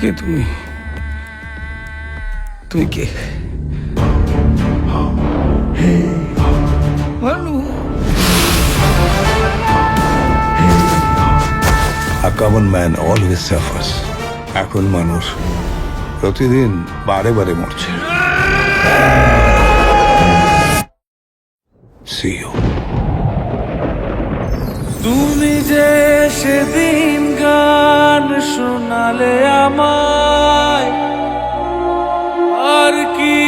কে তুমি? তুমি কে? Bhanu, A common man always suffers. এখন মানুষ প্রতিদিন বারে বারে মরছে। See you. তুমি যে সেদিন গান শোনালে আমায়, আর কি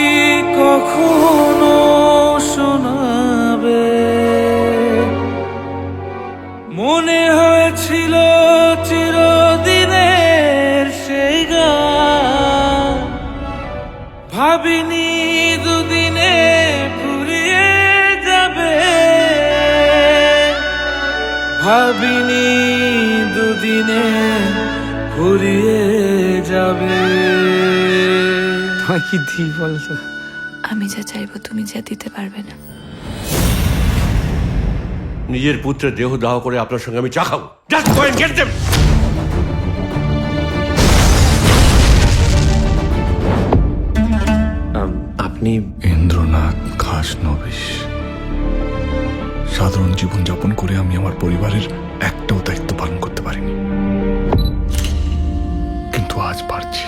কখনো শোনাবে? মনে হয়েছিল চিরদিনের সেই গান, ভাবিনি দুদিনে ফুরিয়ে যাবে, ভাবিনি দুদিনে ফুরিয়ে যাবে। তোমায় কি দিই বলতো? আমি যা চাইবো তুমি যা দিতে পারবে না। নিজের পুত্রের দেহ দাহ করে আপনার সঙ্গে আমি চা খাবো। Just go and get them! আপনি ইন্দ্রনাথ খাসনবিশ। সাধারণ জীবনযাপন করে আমি আমার পরিবারের একটাও দায়িত্ব পালন করতে পারিনি, কিন্তু আজ পারছি।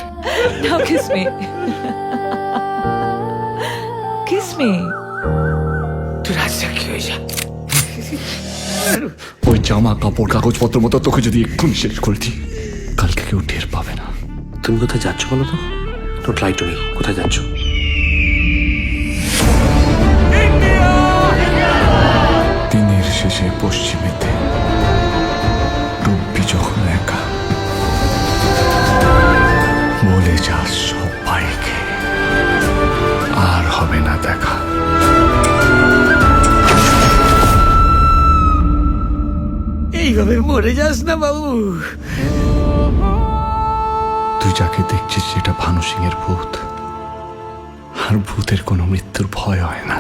Now kiss me. Kiss me. তুই রাজা কি হয়ে যা। ওই জামা কাপড় কাগজপত্র মতো তোকে যদি এক্ষুনি শেষ করে দিই, কালকে কেউ টের পাবে না। তুমি কোথায় যাচ্ছ বলো তো? Don't lie to me. কোথায় যাচ্ছ? দিনের শেষে পশ্চিমেতে ডুববি যখন একা, বলে যাস সবাইকে আর হবে না দেখা। এইভাবে মরে যাস না বাবু। তুই যাকে দেখছিস সেটা ভানু সিং এর ভূত, আর ভূতের কোনো মৃত্যুর ভয় হয় না।